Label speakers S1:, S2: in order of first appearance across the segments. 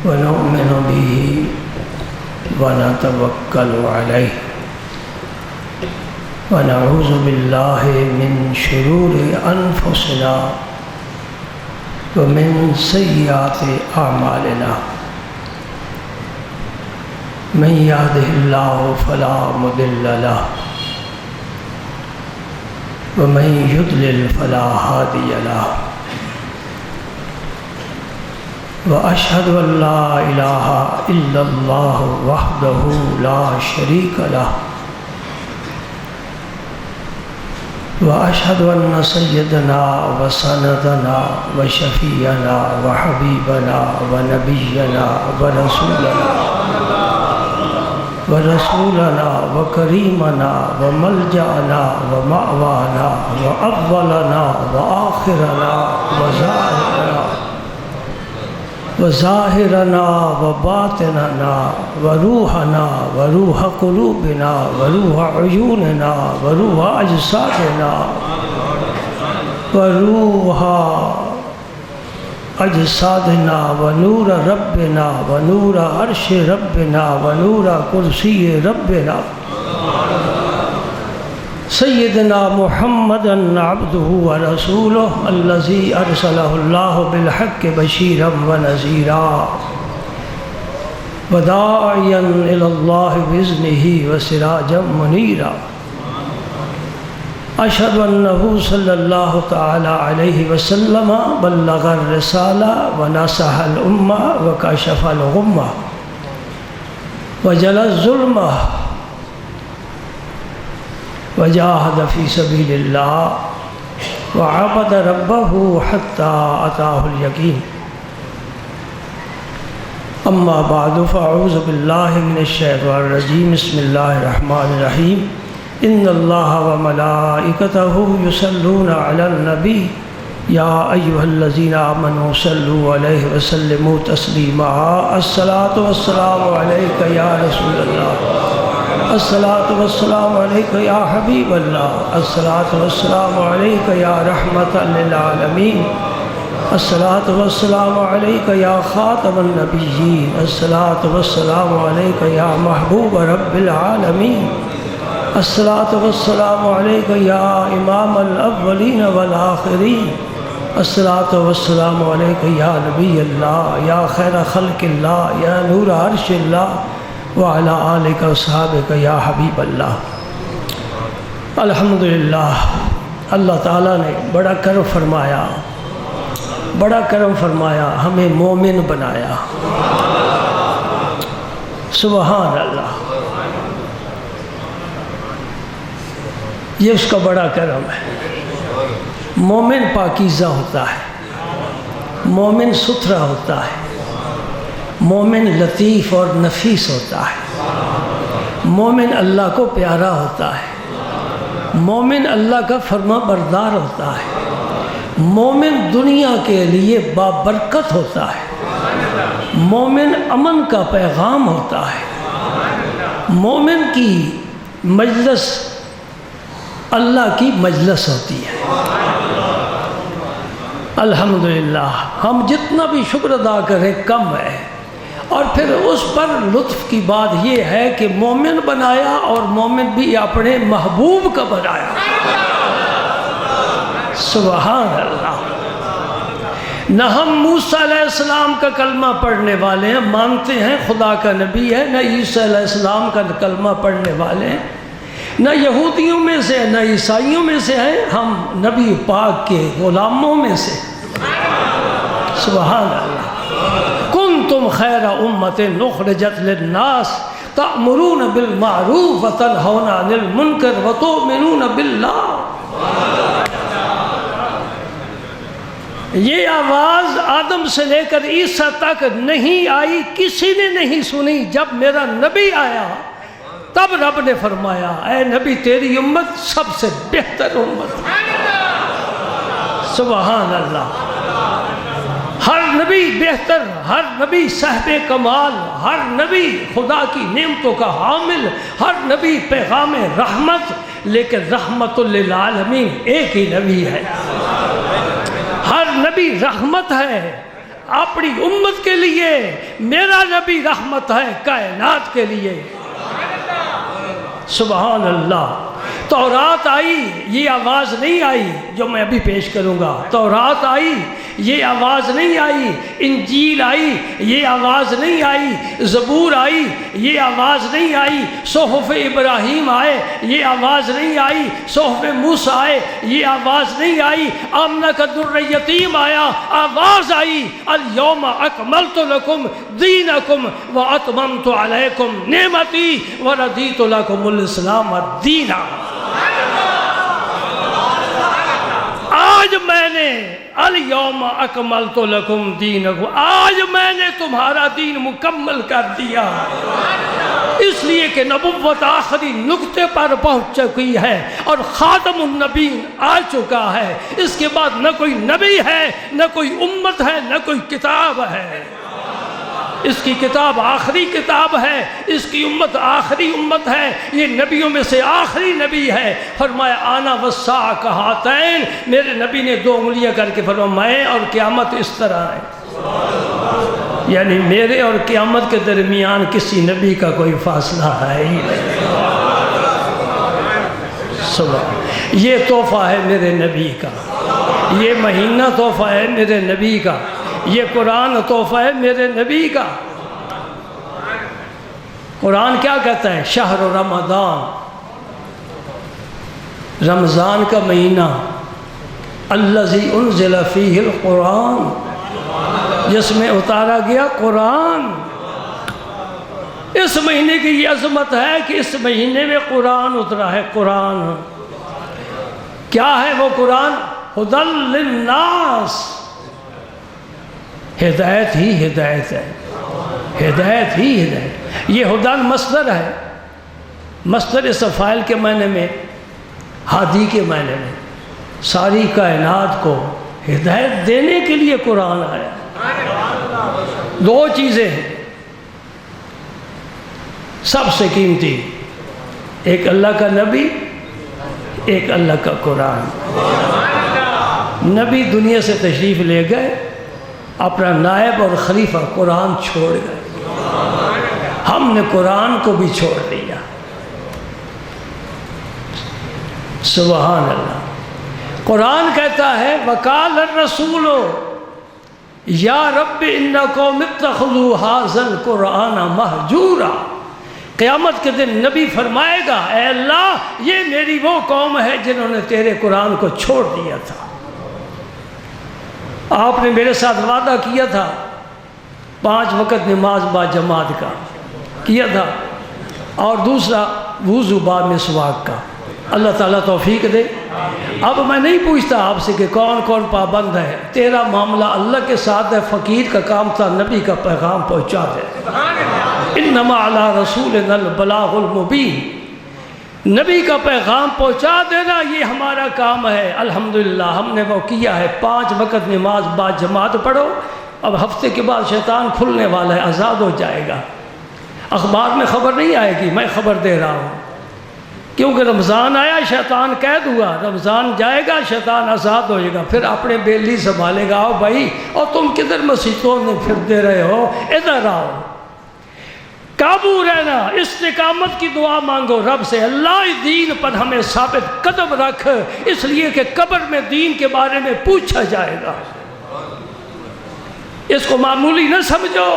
S1: ونؤمن به ونتوكل عليه ونعوذ بالله من شرور أنفسنا ومن سيئات أعمالنا من يهده الله فلا مضل له ومن يضلل فلا هادي له وأشهد أن لا إله إلا الله وحده لا شريك له وأشهد أن سيدنا وسندنا وشفيعنا وحبيبنا ونبينا ورسولنا وكريمنا وملجأنا ومأوانا وأولنا وآخرنا وظاهرنا وباطننا وروحنا وروح قلوبنا وروح عيوننا وروح أجسادنا وروح أجسادنا ونور ربنا ونور عرش ربنا ونور كرسي ربنا سيدنا محمدا عبده ورسوله الذي أرسله الله بالحق بشيرا ونذيرا وداعيا إلى الله بإذنه وسراجا منيرا أشهد أنه صلى الله تعالى عليه وسلم بلغ الرسالة ونصح الأمة وكشف الغمة وجلى الظلمة وجاهد في سبيل الله وعبد ربه حتى أتاه اليقين أما بعد فأعوذ بالله من الشيطان الرجيم بسم الله الرحمن الرحيم إن الله وملائكته يصلون على النبي يا أيها الذين آمنوا صلوا عليه وسلموا تسليما الصلاة والسلام عليك يا رسول الله الصلاة والسلام عليك يا حبيب الله الصلاة والسلام عليك يا رحمة للعالمين الصلاة والسلام عليك يا خاتم النبيين الصلاة والسلام عليك يا محبوب رب العالمين الصلاة والسلام عليك يا إمام الأولين والآخرين الصلاة والسلام عليك يا نبي الله يا خير خلق الله يا نور عرش الله وعلى آلك وصحابك یا حبیب اللہ۔ الحمدللہ اللہ تعالیٰ نے بڑا کرم فرمایا ہمیں مومن بنایا، سبحان اللہ، یہ اس کا بڑا کرم ہے۔ مومن پاکیزہ ہوتا ہے، مومن ستھرا ہوتا ہے، مومن لطیف اور نفیس ہوتا ہے، مومن اللہ کو پیارا ہوتا ہے، مومن اللہ کا فرما بردار ہوتا ہے، مومن دنیا کے لیے بابرکت ہوتا ہے، مومن امن کا پیغام ہوتا ہے، مومن کی مجلس اللہ کی مجلس ہوتی ہے۔ الحمدللہ ہم جتنا بھی شکر ادا کریں کم ہے، اور پھر اس پر لطف کی بات یہ ہے کہ مومن بنایا اور مومن بھی اپنے محبوب کا بنایا، سبحان اللہ۔ نہ ہم موسیٰ علیہ السلام کا کلمہ پڑھنے والے ہیں، مانتے ہیں خدا کا نبی ہے، نہ عیسیٰ علیہ السلام کا کلمہ پڑھنے والے ہیں، نہ یہودیوں میں سے نہ عیسائیوں میں سے ہیں، ہم نبی پاک کے غلاموں میں سے، سبحان اللہ۔ کنتم خیر امت اخرجت للناس تأمرون بالمعروف وتنہون عن المنکر وتؤمنون باللہ۔ یہ آواز آدم سے لے کر عیسیٰ تک نہیں آئی، کسی نے نہیں سنی۔ جب میرا نبی آیا تب رب نے فرمایا اے نبی تیری امت سب سے بہتر امت، سبحان اللہ۔ ہر نبی بہتر، ہر نبی صاحب کمال، ہر نبی خدا کی نعمتوں کا حامل، ہر نبی پیغام رحمت، لیکن رحمت للعالمین ایک ہی نبی ہے۔ ہر نبی رحمت ہے، اپنی امت کے لیے، میرا نبی رحمت ہے کائنات کے لیے۔ سبحان اللہ۔ تورات آئی، یہ آواز نہیں آئی جو میں ابھی پیش کروں گا۔ تورات آئی، یہ آواز نہیں آئی۔ انجیل آئی، یہ آواز نہیں آئی۔ زبور آئی، یہ آواز نہیں آئی۔ صحف ابراہیم آئے، یہ آواز نہیں آئی۔ صحف موسیٰ آئے، یہ آواز نہیں آئی۔ آمنہ کا در یتیم آیا، آواز آئی، الیوم اکملت لکم دینکم واتممت علیکم نعمتی ورضیت لکم الاسلام دینا۔ آج میں نے الیوم اکملت لکم دینکم، آج میں نے تمہارا دین مکمل کر دیا، اس لیے کہ نبوت آخری نقطے پر پہنچ چکی ہے اور خاتم النبی آ چکا ہے۔ اس کے بعد نہ کوئی نبی ہے، نہ کوئی امت ہے، نہ کوئی کتاب ہے۔ اس کی کتاب آخری کتاب ہے، اس کی امت آخری امت ہے، یہ نبیوں میں سے آخری نبی ہے۔ فرمایا آنا والساعہ کہاتین، میرے نبی نے 2 انگلیاں کر کے فرمایا میں اور قیامت اس طرح ہے، یعنی میرے اور قیامت کے درمیان کسی نبی کا کوئی فاصلہ ہے ہی نہیں۔ یہ تحفہ ہے میرے نبی کا، یہ مہینہ تحفہ ہے میرے نبی کا، یہ قرآن تحفہ ہے میرے نبی کا۔ قرآن کیا کہتا ہے؟ شہر رمضان، رمضان کا مہینہ، الذی انزل فیہ القرآن، جس میں اتارا گیا قرآن۔ اس مہینے کی یہ عظمت ہے کہ اس مہینے میں قرآن اترا ہے۔ قرآن کیا ہے وہ قرآن؟ ھدی للناس، ہدایت ہی ہدایت ہے، ہدایت ہی ہدایت۔ یہ ہدن مصدر ہے، مصدر اس فاعل کے معنی میں، ہادی کے معنی میں، ساری کائنات کو ہدایت دینے کے لیے قرآن آیا۔ 2 چیزیں ہیں سب سے قیمتی، ایک اللہ کا نبی، ایک اللہ کا قرآن۔ نبی دنیا سے تشریف لے گئے، اپنا نائب اور خلیفہ قرآن چھوڑ گئے، ہم نے قرآن کو بھی چھوڑ دیا۔ سبحان اللہ۔ قرآن کہتا ہے وقال الرسول یا رب ان قوم اتخذوا ھذا القرآن مہجورا۔ قیامت کے دن نبی فرمائے گا اے اللہ یہ میری وہ قوم ہے جنہوں نے تیرے قرآن کو چھوڑ دیا تھا۔ آپ نے میرے ساتھ وعدہ کیا تھا 5 وقت نماز با جماعت کا کیا تھا، اور دوسرا وضو با مسواک کا۔ اللہ تعالیٰ توفیق دے۔ اب میں نہیں پوچھتا آپ سے کہ کون کون پابند ہے، تیرا معاملہ اللہ کے ساتھ ہے۔ فقیر کا کام تھا نبی کا پیغام پہنچا دے۔ انما علی رسولنا البلاغ المبین، نبی کا پیغام پہنچا دینا یہ ہمارا کام ہے۔ الحمدللہ ہم نے وہ کیا ہے۔ 5 وقت نماز با جماعت پڑھو۔ اب ہفتے کے بعد شیطان کھلنے والا ہے، آزاد ہو جائے گا۔ اخبار میں خبر نہیں آئے گی، میں خبر دے رہا ہوں، کیونکہ رمضان آیا، شیطان قید ہوا، رمضان جائے گا، شیطان آزاد ہو جائے گا، پھر اپنے بیلی سنبھالے گا۔ آؤ بھائی، اور تم کدھر مسیحوں میں پھرتے رہے ہو، ادھر آؤ۔ قابو رہنا، استقامت کی دعا مانگو رب سے، اللہ دین پر ہمیں ثابت قدم رکھ، اس لیے کہ قبر میں دین کے بارے میں پوچھا جائے گا۔ اس کو معمولی نہ سمجھو،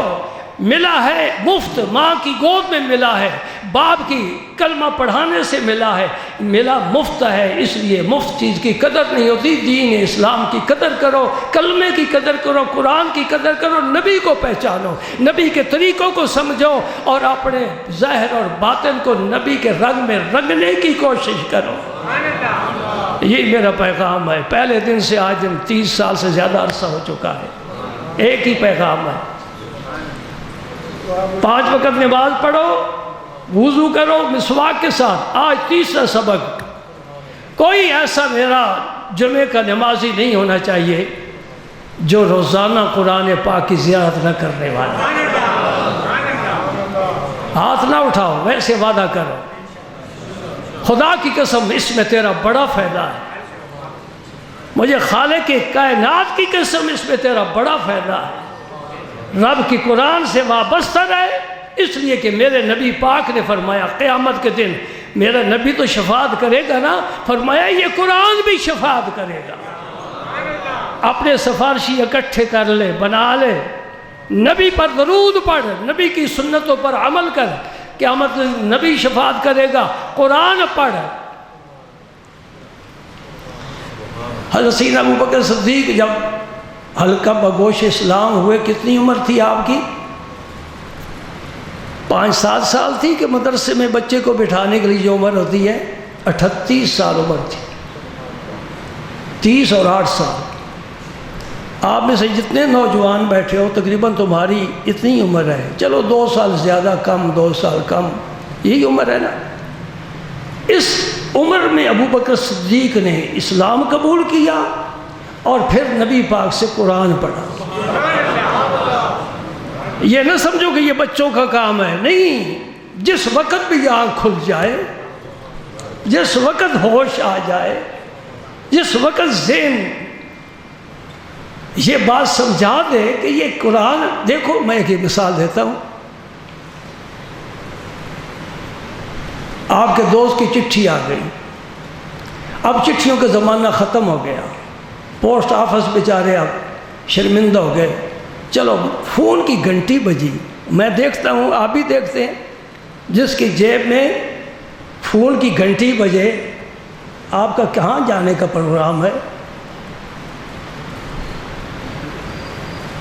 S1: ملا ہے مفت، ماں کی گود میں ملا ہے، باپ کی کلمہ پڑھانے سے ملا ہے، ملا مفت ہے، اس لیے مفت چیز کی قدر نہیں ہوتی۔ دین اسلام کی قدر کرو، کلمے کی قدر کرو، قرآن کی قدر کرو، نبی کو پہچانو، نبی کے طریقوں کو سمجھو، اور اپنے ظاہر اور باطن کو نبی کے رنگ میں رنگنے کی کوشش کرو۔ یہی میرا پیغام ہے۔ پہلے دن سے آج دن 30 سال سے زیادہ عرصہ ہو چکا ہے، ایک ہی پیغام ہے۔ 5 وقت نماز پڑھو، وضو کرو مسواک کے ساتھ۔ آج تیسرا سبق، کوئی ایسا میرا جمعے کا نمازی نہیں ہونا چاہیے جو روزانہ قرآن پاک کی زیارت نہ کرنے والا۔ ہاتھ نہ اٹھاؤ، ویسے وعدہ کرو، خدا کی قسم اس میں تیرا بڑا فائدہ ہے، مجھے خالق کائنات کی قسم اس میں تیرا بڑا فائدہ ہے۔ رب کی قرآن سے وابستہ رہے، اس لیے کہ میرے نبی پاک نے فرمایا قیامت کے دن میرا نبی تو شفاعت کرے گا نا، فرمایا یہ قرآن بھی شفاعت کرے گا۔ اپنے سفارشی اکٹھے کر لے، بنا لے، نبی پر درود پڑھ، نبی کی سنتوں پر عمل کر، قیامت نبی شفاعت کرے گا، قرآن پڑھ۔ حضرت سیدنا ابوبکر صدیق جب حلقہ بگوش اسلام ہوئے، کتنی عمر تھی آپ کی؟ 5-7 سال تھی کہ مدرسے میں بچے کو بٹھانے کے لیے جو عمر ہوتی ہے 38 سال عمر تھی، 30 اور 8 سال۔ آپ میں سے جتنے نوجوان بیٹھے ہو تقریباً تمہاری اتنی عمر ہے، چلو 2 سال زیادہ کم، 2 سال کم، یہی عمر ہے نا۔ اس عمر میں ابوبکر صدیق نے اسلام قبول کیا اور پھر نبی پاک سے قرآن پڑھا۔ یہ نہ سمجھو کہ یہ بچوں کا کام ہے، نہیں، جس وقت بھی آنکھ کھل جائے، جس وقت ہوش آ جائے، جس وقت ذہن یہ بات سمجھا دے کہ یہ قرآن، دیکھو میں ایک مثال دیتا ہوں۔ آپ کے دوست کی چٹھی آ گئی، اب چٹھیوں کا زمانہ ختم ہو گیا، پوسٹ آفس بیچارے اب شرمندہ ہو گئے، چلو فون کی گھنٹی بجی، میں دیکھتا ہوں آپ بھی دیکھتے ہیں، جس کی جیب میں فون کی گھنٹی بجے آپ کا کہاں جانے کا پروگرام ہے،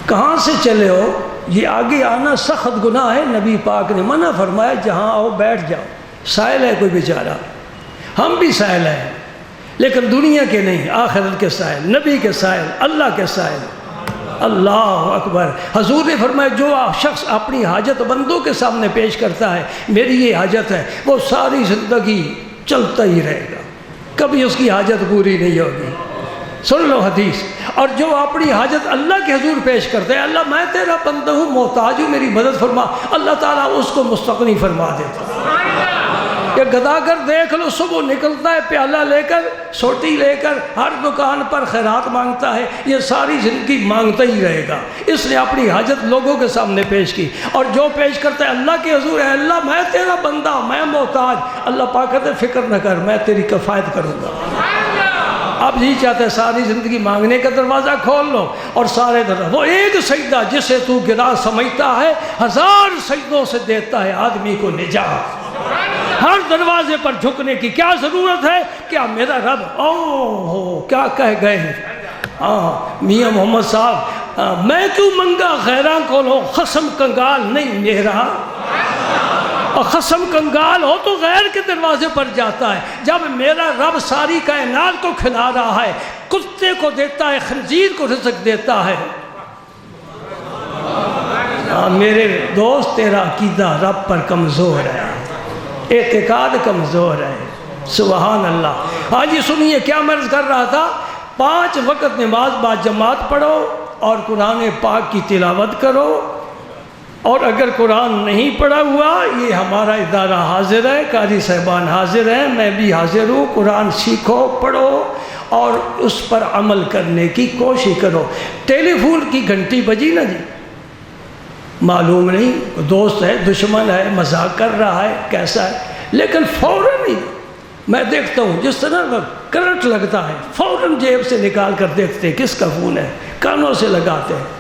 S1: کہاں سے چلے ہو؟ یہ آگے آنا سخت گناہ ہے، نبی پاک نے منع فرمایا جہاں آؤ بیٹھ جاؤ۔ سائل ہے کوئی بیچارہ، ہم بھی سائل ہیں لیکن دنیا کے نہیں، آخرت کے سائل، نبی کے سائل، اللہ کے سائل۔ اللہ اکبر۔ حضور نے فرمایا جو شخص اپنی حاجت بندوں کے سامنے پیش کرتا ہے، میری یہ حاجت ہے، وہ ساری زندگی چلتا ہی رہے گا، کبھی اس کی حاجت پوری نہیں ہوگی۔ سن لو حدیث۔ اور جو اپنی حاجت اللہ کے حضور پیش کرتا ہے، اللہ میں تیرا بندہ ہوں، محتاج ہوں، میری مدد فرما، اللہ تعالیٰ اس کو مستغنی فرما دیتا ہے۔ یہ گداگر دیکھ لو، صبح نکلتا ہے پیالہ لے کر، سوٹی لے کر، ہر دکان پر خیرات مانگتا ہے، یہ ساری زندگی مانگتا ہی رہے گا۔ اس نے اپنی حاجت لوگوں کے سامنے پیش کی، اور جو پیش کرتا ہے اللہ کے حضور ہے، اللہ میں تیرا بندہ، میں محتاج، اللہ پاک کہتے فکر نہ کر، میں تیری کفایت کروں گا۔ اب یہی چاہتا ہے ساری زندگی مانگنے کا دروازہ کھول لو، اور سارے دروازے، وہ ایک سجدہ جسے تو گرا سمجھتا ہے، 1000 سجدوں سے دیتا ہے آدمی کو نجات۔ ہر دروازے پر جھکنے کی کیا ضرورت ہے؟ کیا میرا رب کیا کہہ گئے ہیں میاں محمد صاحب، میں کیوں منگا غیراں کو لو، خصم کنگال نہیں میرا، اور خصم کنگال ہو تو غیر کے دروازے پر جاتا ہے۔ جب میرا رب ساری کائنات کو کھلا رہا ہے، کتے کو دیتا ہے، خنزیر کو رزق دیتا ہے، میرے دوست تیرا عقیدہ رب پر کمزور ہے، اعتقاد کمزور ہے، سبحان اللہ۔ آج یہ سنیے کیا مرض کر رہا تھا، 5 وقت نماز با جماعت پڑھو اور قرآن پاک کی تلاوت کرو، اور اگر قرآن نہیں پڑھا ہوا، یہ ہمارا ادارہ حاضر ہے، قاری صاحبان حاضر ہیں، میں بھی حاضر ہوں، قرآن سیکھو، پڑھو اور اس پر عمل کرنے کی کوشش کرو۔ ٹیلی فون کی گھنٹی بجی نا جی، معلوم نہیں دوست ہے، دشمن ہے، مذاق کر رہا ہے، کیسا ہے، لیکن فوراً ہی میں دیکھتا ہوں جس طرح کرنٹ لگتا ہے، فوراً جیب سے نکال کر دیکھتے ہیں کس کا فون ہے، کانوں سے لگاتے ہیں۔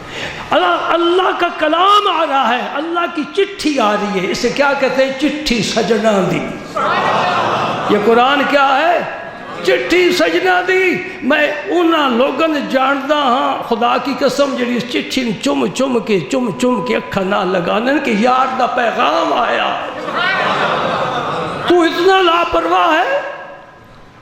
S1: اللہ کا کلام آ رہا ہے، اللہ کی چٹھی آ رہی ہے، اسے کیا کہتے ہیں؟ چٹھی سجنا دی۔ یہ قرآن کیا ہے؟ چٹھی سجنا دی۔ میں انہاں لوگوں نے جانتا ہاں، خدا کی قسم، جڑی اس چٹھی چم چم کے اکھا نہ لگانے کہ یار دا پیغام آیا، تو اتنا لاپرواہ ہے۔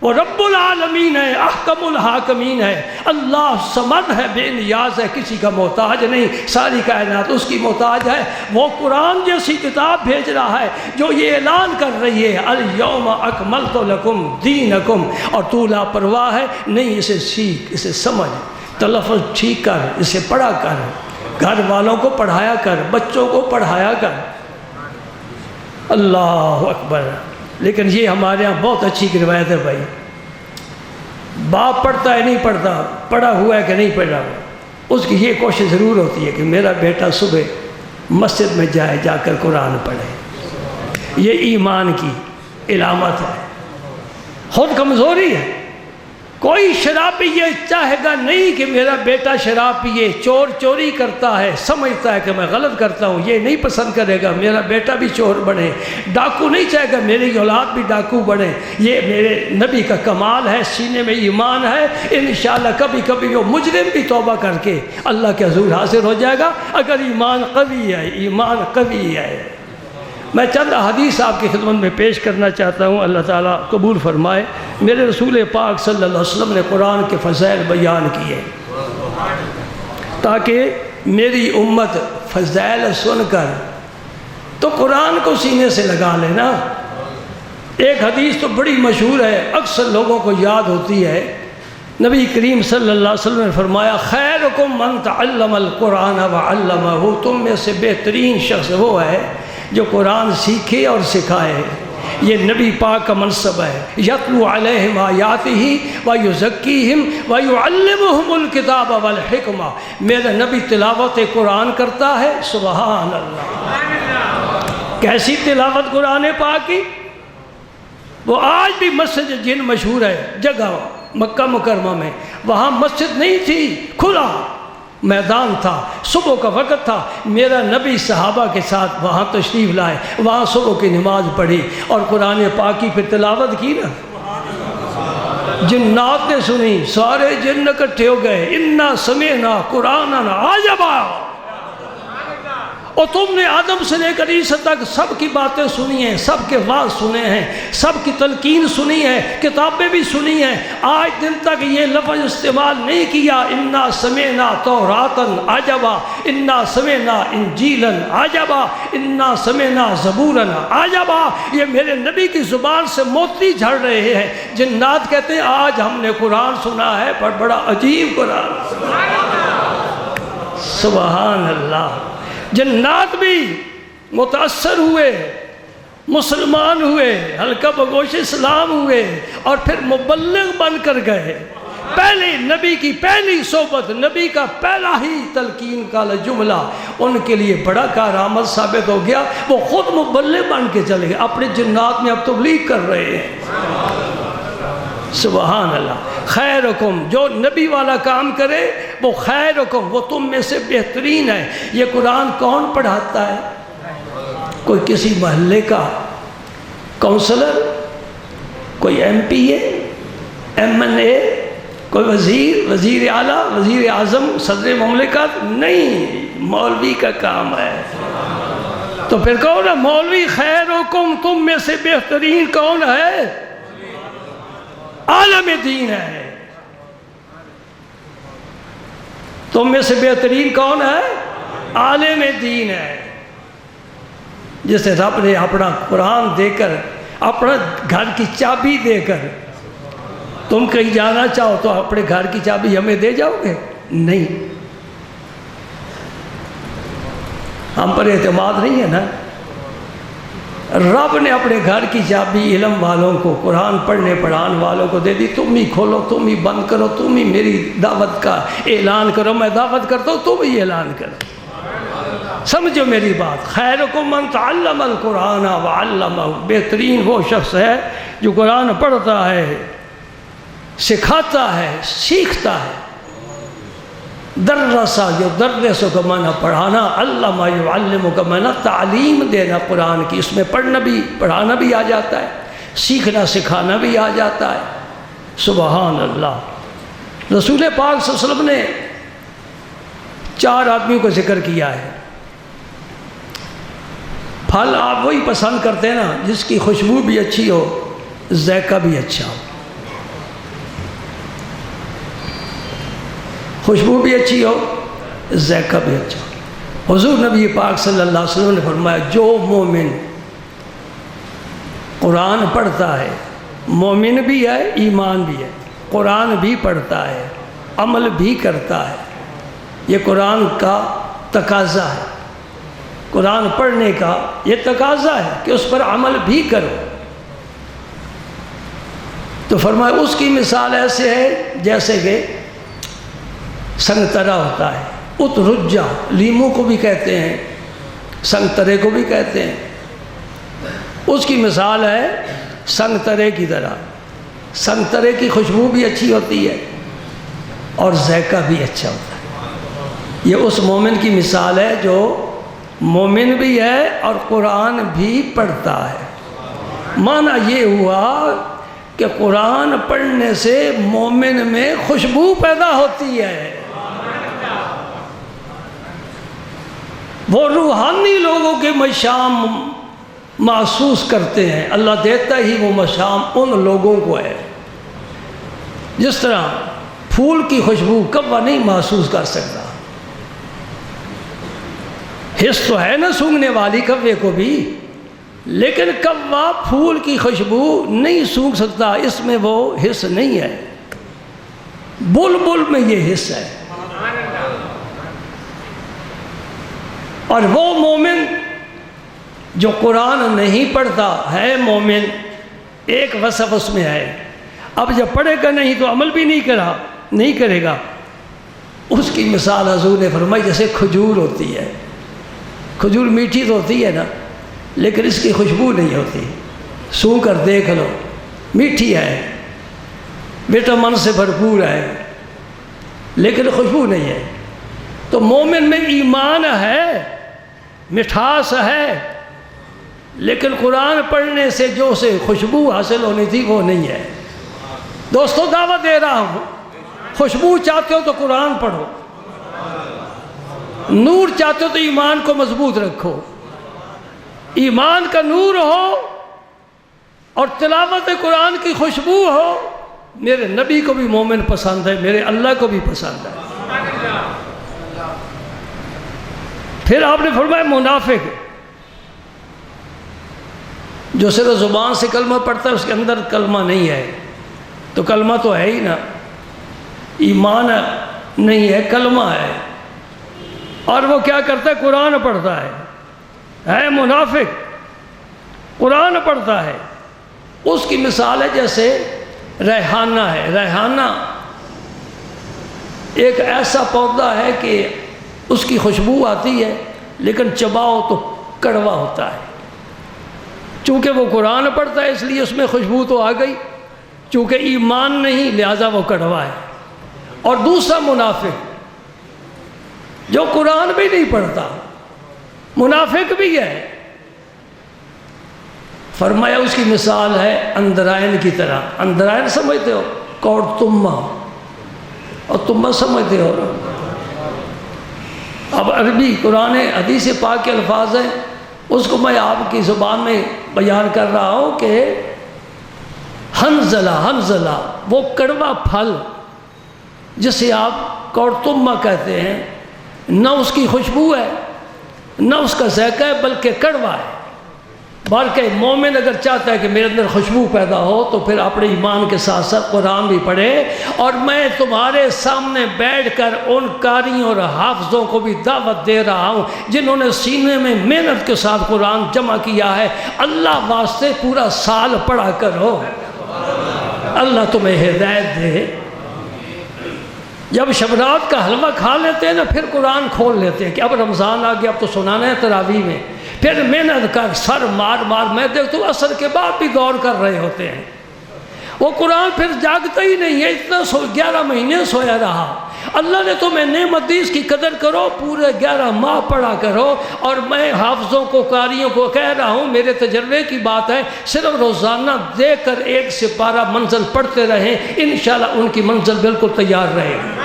S1: وہ رب العالمین ہے، احکم الحاکمین ہے، اللہ صمد ہے، بے نیاز ہے، کسی کا محتاج نہیں، ساری کائنات اس کی محتاج ہے۔ وہ قرآن جیسی کتاب بھیج رہا ہے جو یہ اعلان کر رہی ہے الیوم اکملت لکم دینکم، اور تو لاپرواہ ہے، نہیں، اسے سیکھ، اسے سمجھ، تلفظ ٹھیک کر، اسے پڑھا کر، گھر والوں کو پڑھایا کر، بچوں کو پڑھایا کر۔ اللہ اکبر۔ لیکن یہ ہمارے ہاں بہت اچھی روایت ہے بھائی، باپ پڑھتا ہے نہیں پڑھتا، پڑھا ہوا ہے کہ نہیں پڑھا ہوا، اس کی یہ کوشش ضرور ہوتی ہے کہ میرا بیٹا صبح مسجد میں جائے، جا کر قرآن پڑھے۔ یہ ایمان کی علامت ہے۔ خود کمزوری ہے، کوئی شرابی یہ چاہے گا نہیں کہ میرا بیٹا شراب پیے، چور چوری کرتا ہے، سمجھتا ہے کہ میں غلط کرتا ہوں، یہ نہیں پسند کرے گا میرا بیٹا بھی چور بنے، ڈاکو نہیں چاہے گا میری اولاد بھی ڈاکو بنے۔ یہ میرے نبی کا کمال ہے، سینے میں ایمان ہے۔ انشاءاللہ کبھی کبھی وہ مجرم بھی توبہ کر کے اللہ کے حضور حاضر ہو جائے گا، اگر ایمان قوی ہے، ایمان قوی ہے۔ میں چند حدیث آپ کی خدمت میں پیش کرنا چاہتا ہوں، اللہ تعالیٰ قبول فرمائے۔ میرے رسول پاک صلی اللہ علیہ وسلم نے قرآن کے فضائل بیان کیے تاکہ میری امت فضائل سن کر تو قرآن کو سینے سے لگا لے نا۔ ایک حدیث تو بڑی مشہور ہے، اکثر لوگوں کو یاد ہوتی ہے۔ نبی کریم صلی اللہ علیہ وسلم نے فرمایا خیرکم من تعلم القرآن وعلمہ، تم میں سے بہترین شخص وہ ہے جو قرآن سیکھے اور سکھائے۔ یہ نبی پاک کا منصب ہے۔ یتلو علیہم آیاتہ ویزکیہم ویعلمہم الکتاب والحکمہ، میرا نبی تلاوت قرآن کرتا ہے، سبحان اللہ۔ کیسی تلاوت قرآن پاک کی؟ وہ آج بھی مسجد جن مشہور ہے جگہ مکہ مکرمہ میں، وہاں مسجد نہیں تھی، کھلا میدان تھا، صبح کا وقت تھا، میرا نبی صحابہ کے ساتھ وہاں تشریف لائے، وہاں صبح کی نماز پڑھی اور قرآن پاک کی پھر تلاوت کی نا۔ جنات نے سنی، سارے جن اکٹھے ہو گئے، انا سمعنا قرآنا عجبا، اور تم نے آدم سے لے کر عیسیٰ تک سب کی باتیں سنی ہیں، سب کے واعظ سنے ہیں، سب کی تلقین سنی ہے، کتابیں بھی سنی ہیں، آج دن تک یہ لفظ استعمال نہیں کیا انا سمعنا توراتا عجبا، انا سمعنا انجیلا عجبا، انا سمعنا زبورا عجبا۔ یہ میرے نبی کی زبان سے موتی جھڑ رہے ہیں۔ جنات کہتے ہیں آج ہم نے قرآن سنا ہے پر بڑا عجیب قرآن، سبحان اللہ۔ جنات بھی متاثر ہوئے، مسلمان ہوئے، حلقہ بگوش اسلام ہوئے، اور پھر مبلغ بن کر گئے۔ پہلی نبی کی پہلی صحبت، نبی کا پہلا ہی تلقین کا جملہ ان کے لیے بڑا کارآمد ثابت ہو گیا۔ وہ خود مبلغ بن کے چلے گئے، اپنے جنات میں اب تبلیغ کر رہے ہیں، سبحان اللہ۔ خیرکم، جو نبی والا کام کرے وہ خیرکم، وہ تم میں سے بہترین ہے۔ یہ قرآن کون پڑھاتا ہے؟ کوئی کسی محلے کا کونسلر، کوئی ایم پی اے، ایم این اے، کوئی وزیر اعلیٰ، وزیر اعظم، صدر مملکت نہیں، مولوی کا کام ہے۔ تو پھر کون ہے مولوی؟ خیرکم، تم میں سے بہترین کون ہے؟ عالم دین ہے۔ تم میں سے بہترین کون ہے؟ عالم دین ہے۔ جسے رب نے اپنا قرآن دے کر، اپنا گھر کی چابی دے کر، تم کہیں جانا چاہو تو اپنے گھر کی چابی ہمیں دے جاؤ گے؟ نہیں، ہم پر اعتماد نہیں ہے نا۔ رب نے اپنے گھر کی چابی علم والوں کو، قرآن پڑھنے پڑھان والوں کو دے دی۔ تم ہی کھولو، تم ہی بند کرو، تم ہی میری دعوت کا اعلان کرو۔ میں دعوت کرتا ہوں، تم ہی اعلان کرو۔ سمجھو میری بات۔ خیرکم من تعلم القرآن وعلمہ، بہترین وہ شخص ہے جو قرآن پڑھتا ہے، سکھاتا ہے، سیکھتا ہے۔ درسا، جو درس کا معنی پڑھانا، علمہ یعلم کا معنی تعلیم دینا قرآن کی۔ اس میں پڑھنا بھی، پڑھانا بھی آ جاتا ہے، سیکھنا سکھانا بھی آ جاتا ہے، سبحان اللہ۔ رسول پاک صلی اللہ علیہ وسلم نے 4 آدمیوں کو ذکر کیا ہے۔ پھل آپ وہی پسند کرتے ہیں نا جس کی خوشبو بھی اچھی ہو، ذائقہ بھی اچھا ہو۔ خوشبو بھی اچھی ہو، ذائقہ بھی اچھا ہو۔ حضور نبی پاک صلی اللہ علیہ وسلم نے فرمایا جو مومن قرآن پڑھتا ہے، مومن بھی ہے، ایمان بھی ہے، قرآن بھی پڑھتا ہے، عمل بھی کرتا ہے، یہ قرآن کا تقاضا ہے، قرآن پڑھنے کا یہ تقاضا ہے کہ اس پر عمل بھی کرو۔ تو فرمایا اس کی مثال ایسے ہے جیسے کہ سنگترا ہوتا ہے، اترجا لیمو کو بھی کہتے ہیں، سنگترے کو بھی کہتے ہیں، اس کی مثال ہے سنگترے کی طرح۔ سنگترے کی خوشبو بھی اچھی ہوتی ہے اور ذائقہ بھی اچھا ہوتا ہے۔ یہ اس مومن کی مثال ہے جو مومن بھی ہے اور قرآن بھی پڑھتا ہے۔ معنی یہ ہوا کہ قرآن پڑھنے سے مومن میں خوشبو پیدا ہوتی ہے، وہ روحانی لوگوں کے مشام محسوس کرتے ہیں، اللہ دیتا ہی وہ مشام ان لوگوں کو ہے۔ جس طرح پھول کی خوشبو کوا نہیں محسوس کر سکتا، حس تو ہے نا سونگھنے والی کوے کو بھی، لیکن کوا پھول کی خوشبو نہیں سونگھ سکتا، اس میں وہ حس نہیں ہے۔ بلبل میں یہ حس ہے۔ اور وہ مومن جو قرآن نہیں پڑھتا ہے مومن، ایک وصف اس میں ہے، اب جب پڑھے گا نہیں تو عمل بھی نہیں کرے گا، اس کی مثال حضور نے فرمائی جیسے کھجور ہوتی ہے۔ کھجور میٹھی تو ہوتی ہے نا، لیکن اس کی خوشبو نہیں ہوتی، سو کر دیکھ لو، میٹھی ہے، وٹامن سے بھرپور ہے، لیکن خوشبو نہیں ہے۔ تو مومن میں ایمان ہے، مٹھاس ہے، لیکن قرآن پڑھنے سے جو اسے خوشبو حاصل ہونی تھی وہ نہیں ہے۔ دوستو دعوت دے رہا ہوں، خوشبو چاہتے ہو تو قرآن پڑھو، نور چاہتے ہو تو ایمان کو مضبوط رکھو، ایمان کا نور ہو اور تلاوت قرآن کی خوشبو ہو۔ میرے نبی کو بھی مومن پسند ہے، میرے اللہ کو بھی پسند ہے۔ پھر آپ نے فرمایا منافق جو صرف زبان سے کلمہ پڑھتا ہے، اس کے اندر کلمہ نہیں ہے، تو کلمہ تو ہے ہی نا، ایمان نہیں ہے، کلمہ ہے، اور وہ کیا کرتا ہے؟ قرآن پڑھتا ہے منافق، قرآن پڑھتا ہے۔ اس کی مثال ہے جیسے ریحانہ ہے۔ ریحانہ ایک ایسا پودا ہے کہ اس کی خوشبو آتی ہے، لیکن چباؤ تو کڑوا ہوتا ہے۔ چونکہ وہ قرآن پڑھتا ہے اس لیے اس میں خوشبو تو آ گئی، چونکہ ایمان نہیں لہذا وہ کڑوا ہے۔ اور دوسرا منافق جو قرآن بھی نہیں پڑھتا، منافق بھی ہے، فرمایا اس کی مثال ہے اندرائن کی طرح۔ اندرائن سمجھتے ہو؟ کوڑ تمہ، اور تمہ سمجھتے ہو؟ اب عربی قرآن حدیث پاک کے الفاظ ہیں، اس کو میں آپ کی زبان میں بیان کر رہا ہوں کہ حنظلہ، حنظلہ وہ کڑوا پھل جسے آپ کوڑتمہ کہتے ہیں، نہ اس کی خوشبو ہے نہ اس کا ذائقہ ہے، بلکہ کڑوا ہے۔ بلکہ مومن اگر چاہتا ہے کہ میرے اندر خوشبو پیدا ہو تو پھر اپنے ایمان کے ساتھ ساتھ قرآن بھی پڑھے۔ اور میں تمہارے سامنے بیٹھ کر ان قاریوں اور حافظوں کو بھی دعوت دے رہا ہوں جنہوں نے سینے میں محنت کے ساتھ قرآن جمع کیا ہے، اللہ واسطے پورا سال پڑھا کرو، اللہ تمہیں ہدایت دے۔ جب شبرات کا حلوہ کھا لیتے ہیں نا، پھر قرآن کھول لیتے ہیں کہ اب رمضان آ گیا، اب تو سنانا ہے تراویح میں، پھر محنت کر سر مار مار، میں دیکھتا ہوں عصر کے بعد بھی دور کر رہے ہوتے ہیں، وہ قرآن پھر جاگتا ہی نہیں ہے، اتنا 11 مہینے سویا رہا۔ اللہ نے تمہیں نعمت دی، اس کی قدر کرو، پورے 11 ماہ پڑھا کرو۔ اور میں حافظوں کو، قاریوں کو کہہ رہا ہوں، میرے تجربے کی بات ہے، صرف روزانہ دے کر 1 سپارہ منزل پڑھتے رہیں، انشاءاللہ ان کی منزل بالکل تیار رہے گی۔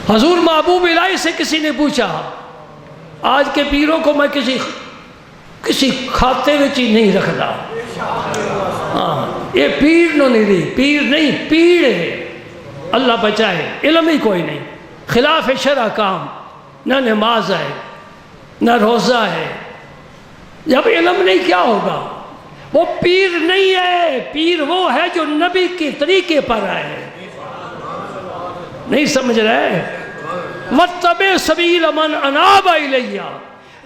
S1: حضور محبوب الہی سے کسی نے پوچھا، آج کے پیروں کو میں کسی کھاتے میں چیز نہیں رکھ رہا، ہاں یہ پیر نو نہیں رہی، پیر نہیں پیڑ ہے، اللہ بچائے، علم ہی کوئی نہیں، خلاف شرع کام، نہ نماز ہے نہ روزہ ہے۔ جب علم نہیں کیا ہوگا؟ وہ پیر نہیں ہے، پیر وہ ہے جو نبی کے طریقے پر آئے۔ نہیں سمجھ رہے؟ وَاتَّبِعْ سَبِيلَ مَنْ أَنَابَ إِلَيَّ،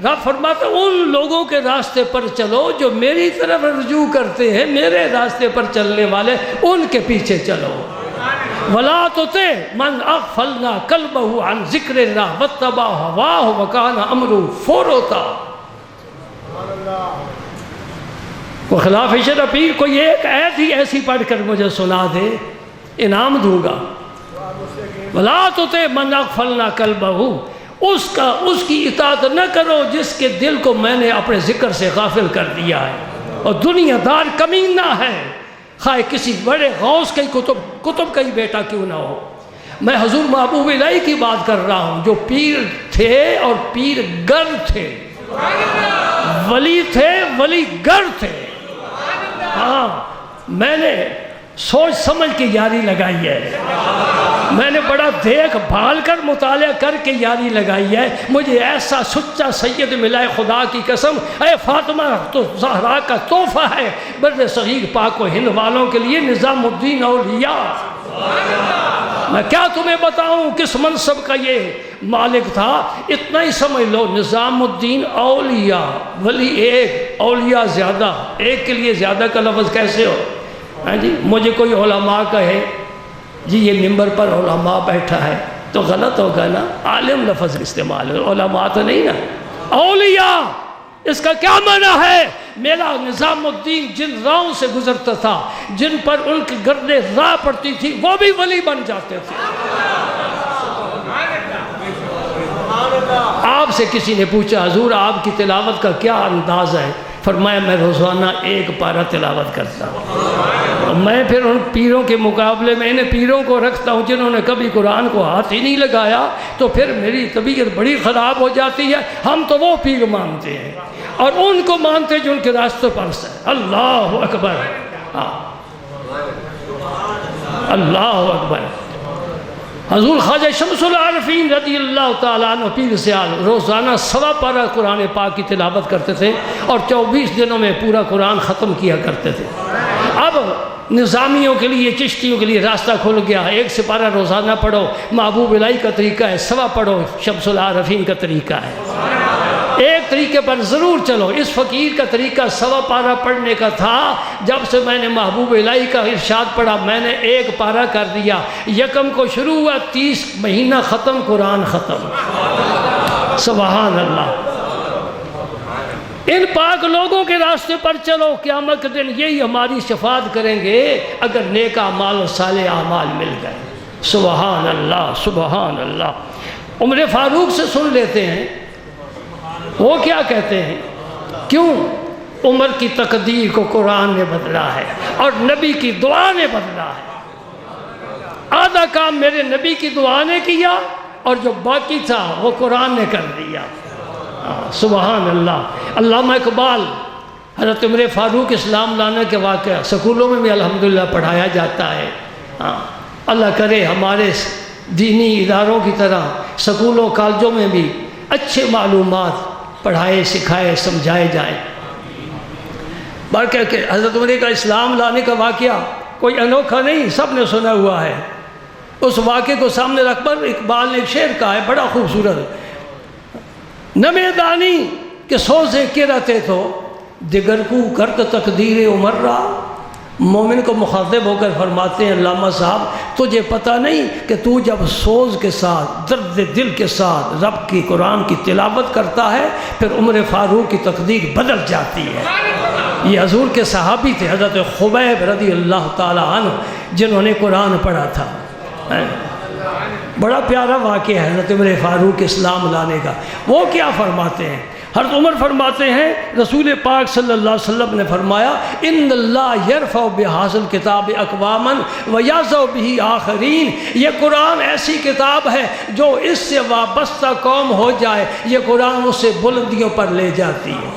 S1: رب فرماتا ان لوگوں کے راستے پر چلو جو میری طرف رجوع کرتے ہیں، میرے راستے پر چلنے والے ان کے پیچھے چلو۔ ولا تطع من اغفلنا قلبه عن ذکر اللہ واتبع هواه وكان امره فرطا۔ وہ خلاف شرع پیر کوئی ایک آیت ہی ایسی پڑھ کر مجھے سنا دے، انعام دوں گا۔ ولا تطع من اغفلنا قلبه، اس کی اطاعت نہ کرو جس کے دل کو میں نے اپنے ذکر سے غافل کر دیا ہے۔ اور دنیا دار کمینہ ہے، خواہ کسی بڑے غوث کے کتب کا ہی بیٹا کیوں نہ ہو۔ میں حضور محبوب الہی کی بات کر رہا ہوں، جو پیر تھے اور پیر گر تھے، ولی تھے، ولی گر تھے۔ ہاں، میں نے سوچ سمجھ کے یاری لگائی ہے، میں نے بڑا دیکھ بھال کر مطالعہ کر کے یاری لگائی ہے۔ مجھے ایسا سچا سید ملا ہے، خدا کی قسم، اے فاطمہ تو زہرا کا تحفہ ہے بر صغیر پاک و ہند والوں کے لیے نظام الدین اولیاء۔ میں کیا تمہیں بتاؤں کس منصب کا یہ مالک تھا، اتنا ہی سمجھ لو، نظام الدین اولیاء، ولی ایک، اولیاء زیادہ، ایک کے لیے زیادہ کا لفظ کیسے ہو؟ ہاں جی، مجھے کوئی علماء کہے جی یہ ممبر پر علماء بیٹھا ہے تو غلط ہوگا نا، عالم لفظ استعمال ہے، علماء تو نہیں نا، اولیاء۔ اس کا کیا معنی ہے؟ میرا نظام الدین جن راہوں سے گزرتا تھا، جن پر ان کی گردیں راہ پڑتی تھی، وہ بھی ولی بن جاتے تھے۔ آپ سے کسی نے پوچھا حضور آپ کی تلاوت کا کیا انداز ہے؟ فرمایا میں روزانہ ایک پارہ تلاوت کرتا ہوں۔ میں پھر ان پیروں کے مقابلے میں انہیں پیروں کو رکھتا ہوں جنہوں نے کبھی قرآن کو ہاتھ ہی نہیں لگایا، تو پھر میری طبیعت بڑی خراب ہو جاتی ہے۔ ہم تو وہ پیر مانتے ہیں اور ان کو مانتے جو ان کے راستوں پر سے۔ اللہ اکبر، اللہ اکبر۔ حضور خواجہ شمس العارفین رضی اللہ تعالیٰ عنہ پیر سیال روزانہ 1.25 پارہ قرآن پاک کی تلاوت کرتے تھے اور 24 دنوں میں پورا قرآن ختم کیا کرتے تھے۔ اب نظامیوں کے لیے، چشتیوں کے لیے راستہ کھل گیا، 1 سپارہ روزانہ پڑھو، محبوب الہی کا طریقہ ہے، 1.25 پڑھو، شمس العارفین کا طریقہ ہے۔ ایک طریقے پر ضرور چلو۔ اس فقیر کا طریقہ 1.25 پارہ پڑھنے کا تھا، جب سے میں نے محبوب الہی کا ارشاد پڑھا میں نے 1 پارہ کر دیا۔ یکم کو شروع ہوا، 30 مہینہ ختم، قرآن ختم۔ سبحان اللہ۔ ان پاک لوگوں کے راستے پر چلو، قیامت کے دن یہی ہماری شفاعت کریں گے اگر نیک اعمال اور صالح اعمال مل گئے۔ سبحان اللہ، سبحان اللہ۔ عمر فاروق سے سن لیتے ہیں وہ کیا کہتے ہیں، کیوں عمر کی تقدیر کو قرآن نے بدلا ہے اور نبی کی دعا نے بدلا ہے۔ آدھا کام میرے نبی کی دعا نے کیا اور جو باقی تھا وہ قرآن نے کر دیا۔ سبحان اللہ۔ علامہ اقبال حضرت عمر فاروق اسلام لانے کے واقعہ سکولوں میں بھی الحمدللہ پڑھایا جاتا ہے۔ اللہ کرے ہمارے دینی اداروں کی طرح سکولوں کالجوں میں بھی اچھے معلومات پڑھائے، سکھائے، سمجھائے جائیں۔ بلکہ کہ حضرت عمر کا اسلام لانے کا واقعہ کوئی انوکھا نہیں، سب نے سنا ہوا ہے۔ اس واقعے کو سامنے رکھ کر اقبال نے ایک شعر کہا ہے بڑا خوبصورت، نمے دانی کہ سوزے کے رہتے تو دگر کو کرت تقدیر عمر را۔ مومن کو مخاطب ہو کر فرماتے ہیں علامہ صاحب تجھے پتہ نہیں کہ تو جب سوز کے ساتھ، درد دل کے ساتھ رب کی قرآن کی تلاوت کرتا ہے پھر عمر فاروق کی تقدیر بدل جاتی ہے۔ یہ حضور کے صحابی تھے حضرت خبیب رضی اللہ تعالیٰ عنہ جنہوں نے قرآن پڑھا تھا۔ بڑا پیارا واقعہ ہے حضرت عمر فاروق اسلام لانے کا۔ وہ کیا فرماتے ہیں؟ حضرت عمر فرماتے ہیں رسول پاک صلی اللہ علیہ وسلم نے فرمایا ان اللہ یرفع بہذا الکتاب اقواما ویضع بہ آخرین۔ یہ قرآن ایسی کتاب ہے جو اس سے وابستہ قوم ہو جائے یہ قرآن اسے بلندیوں پر لے جاتی ہے،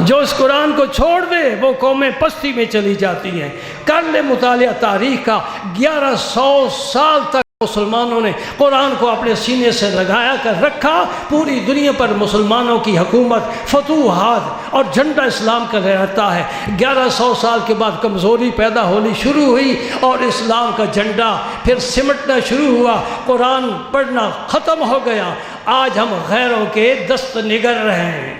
S1: جو اس قرآن کو چھوڑ دے وہ قومیں پستی میں چلی جاتی ہیں۔ کر لے مطالعہ تاریخ کا، 1100 سال تک مسلمانوں نے قرآن کو اپنے سینے سے لگایا کر رکھا، پوری دنیا پر مسلمانوں کی حکومت، فتوحات اور جھنڈا اسلام کا لہراتا ہے۔ 1100 سال کے بعد کمزوری پیدا ہونی شروع ہوئی اور اسلام کا جھنڈا پھر سمٹنا شروع ہوا، قرآن پڑھنا ختم ہو گیا۔ آج ہم غیروں کے دست نگر رہے ہیں۔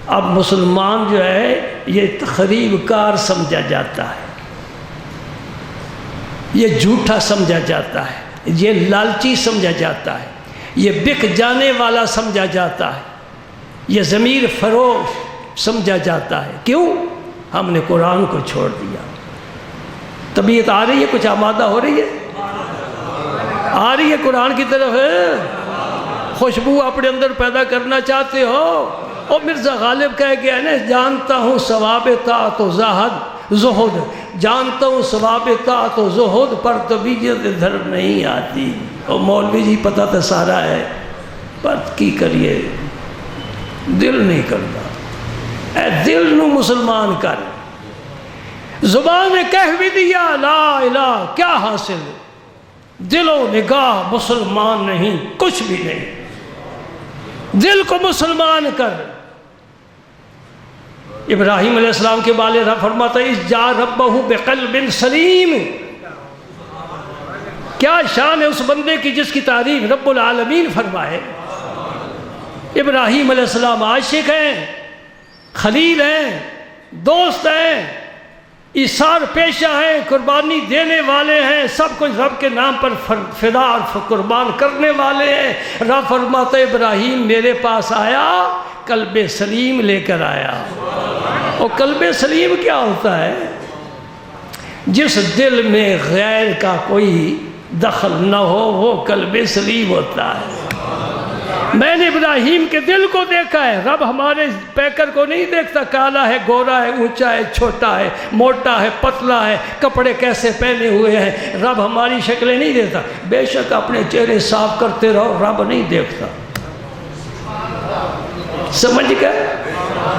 S1: اب مسلمان جو ہے یہ تخریب کار سمجھا جاتا ہے۔ یہ جھوٹا سمجھا جاتا ہے، یہ لالچی سمجھا جاتا ہے، یہ بک جانے والا سمجھا جاتا ہے، یہ ضمیر فروش سمجھا جاتا ہے۔ کیوں؟ ہم نے قرآن کو چھوڑ دیا۔ طبیعت آ رہی ہے، کچھ آمادہ ہو رہی ہے، آ رہی ہے قرآن کی طرف ہے؟ خوشبو اپنے اندر پیدا کرنا چاہتے ہو؟ اور مرزا غالب کہہ گیا ہے نا، جانتا ہوں ثواب طاعت و زہد، جانتا ہوں ثواب طاعت و زہد، پر طبیعت ادھر نہیں آتی۔ اور مولوی جی پتہ تو سارا ہے، پر کی کریے، دل نہیں کرتا۔ اے دل نو مسلمان کر، زبان نے کہہ بھی دیا لا الہ، کیا حاصل؟ دل و نگاہ مسلمان نہیں، کچھ بھی نہیں۔ دل کو مسلمان کر۔ ابراہیم علیہ السلام کے والد فرماتا ہے اذ جاء ربہ بقلب سلیم۔ کیا شان ہے اس بندے کی جس کی تعریف رب العالمین فرمائے۔ ابراہیم علیہ السلام عاشق ہیں، خلیل ہیں، دوست ہیں، ایثار پیشہ ہیں، قربانی دینے والے ہیں، سب کچھ رب کے نام پر فدا اور قربان کرنے والے ہیں۔ رب فرماتا ہے ابراہیم میرے پاس آیا، قلب سلیم لے کر آیا۔ اور قلب سلیم کیا ہوتا ہے؟ جس دل میں غیر کا کوئی دخل نہ ہو وہ قلب سلیم ہوتا ہے۔ میں نے ابراہیم کے دل کو دیکھا ہے۔ رب ہمارے پیکر کو نہیں دیکھتا، کالا ہے، گورا ہے، اونچا ہے، چھوٹا ہے، موٹا ہے، پتلا ہے، کپڑے کیسے پہنے ہوئے ہیں۔ رب ہماری شکلیں نہیں دیکھتا۔ بے شک اپنے چہرے صاف کرتے رہو، رب نہیں دیکھتا۔ سمجھ گئے؟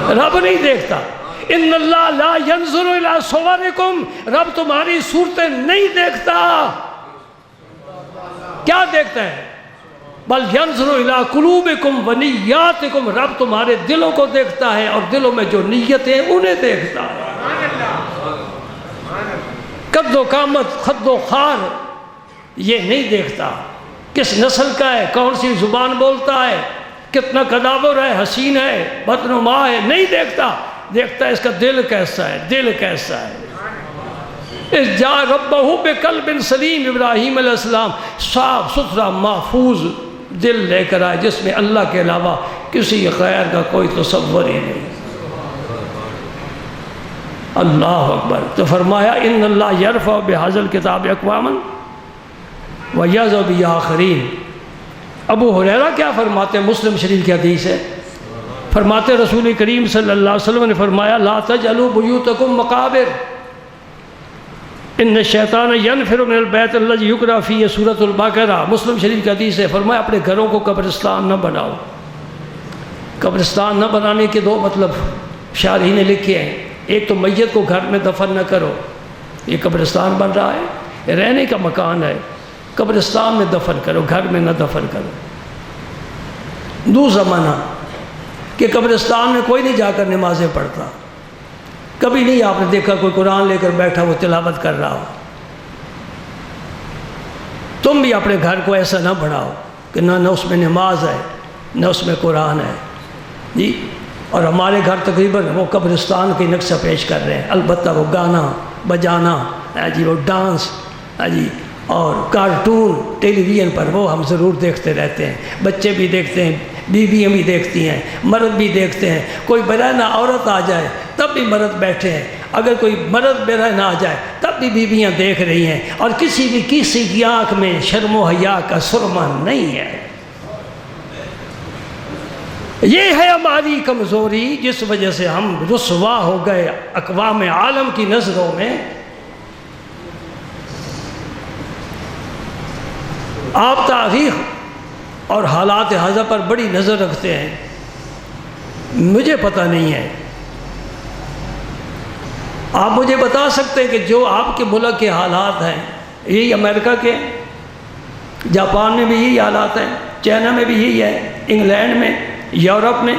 S1: رب نہیں دیکھتا۔ ان اللہ لا ينظر الى صورکم، رب تمہاری صورتیں نہیں دیکھتا۔ کیا دیکھتا ہے؟ بل ينظر الى قلوبکم ونیاتکم، رب تمہارے دلوں کو دیکھتا ہے اور دلوں میں جو نیتیں انہیں دیکھتا ہے۔ قد و قامت، خد و خار یہ نہیں دیکھتا۔ کس نسل کا ہے، کون سی زبان بولتا ہے، کتنا قداور ہے، حسین ہے، بدنما ہے، نہیں دیکھتا۔ دیکھتا ہے اس کا دل کیسا ہے، دل کیسا ہے۔ اذ جاء ربہ بقلب سلیم، ابراہیم علیہ السلام صاف ستھرا محفوظ دل لے کر آئے جس میں اللہ کے علاوہ کسی غیر کا کوئی تصور ہی نہیں۔ اللہ اکبر۔ تو فرمایا ان اللہ یرفع بہذا الکتاب اقواما ویضع بہ آخرین۔ ابو ہریرہ کیا فرماتے ہیں؟ مسلم شریف کی حدیث ہے، فرماتے رسول کریم صلی اللہ علیہ وسلم نے فرمایا لا تجعلوا بیوتکم مقابر ان الشیطان ینفر من البیت الذی یقرأ فیہ سورۃ البقرہ۔ مسلم شریف کی حدیث ہے، فرمایا اپنے گھروں کو قبرستان نہ بناؤ۔ قبرستان نہ بنانے کے دو مطلب شارحین نے لکھے ہیں۔ ایک تو میت کو گھر میں دفن نہ کرو، یہ قبرستان بن رہا ہے، رہنے کا مکان ہے، قبرستان میں دفن کرو، گھر میں نہ دفن کرو۔ دوسرا معنی کہ قبرستان میں کوئی نہیں جا کر نمازیں پڑھتا۔ کبھی نہیں آپ نے دیکھا کوئی قرآن لے کر بیٹھا وہ تلاوت کر رہا ہو۔ تم بھی اپنے گھر کو ایسا نہ بناؤ کہ نہ اس میں نماز ہے نہ اس میں قرآن ہے جی۔ اور ہمارے گھر تقریباً وہ قبرستان کی نقشہ پیش کر رہے ہیں۔ البتہ وہ گانا بجانا جی، وہ ڈانس جی، اور کارٹون ٹیلی ویژن پر وہ ہم ضرور دیکھتے رہتے ہیں۔ بچے بھی دیکھتے ہیں، بیویاں بھی دیکھتی ہیں، مرد بھی دیکھتے ہیں۔ کوئی برہنہ عورت آ جائے تب بھی مرد بیٹھے ہیں، اگر کوئی مرد برہنہ آ جائے تب بھی بیویاں دیکھ رہی ہیں، اور کسی کی آنکھ میں شرم و حیا کا سرما نہیں ہے۔ یہ ہے ہماری کمزوری جس وجہ سے ہم رسوا ہو گئے اقوام عالم کی نظروں میں۔ آپ تاریخ اور حالات حاضرہ پر بڑی نظر رکھتے ہیں، مجھے پتہ نہیں ہے۔ آپ مجھے بتا سکتے ہیں کہ جو آپ کے ملک کے حالات ہیں یہی امریکہ کے، جاپان میں بھی یہی حالات ہیں، چائنا میں بھی یہی ہے، انگلینڈ میں، یورپ میں،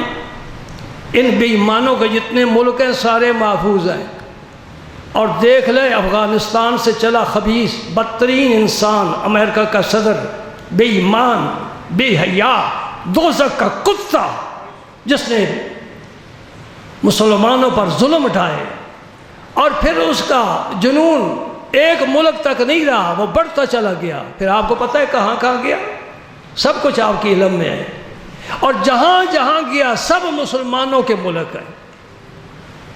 S1: ان بے ایمانوں کے جتنے ملک ہیں سارے محفوظ ہیں۔ اور دیکھ لیں افغانستان سے چلا خبیث بدترین انسان امریکہ کا صدر، بے ایمان، بے حیا، دوزخ کا کتا، جس نے مسلمانوں پر ظلم اٹھائے، اور پھر اس کا جنون ایک ملک تک نہیں رہا، وہ بڑھتا چلا گیا، پھر آپ کو پتہ ہے کہاں کہاں گیا، سب کچھ آپ کے علم میں ہے، اور جہاں جہاں گیا سب مسلمانوں کے ملک ہیں۔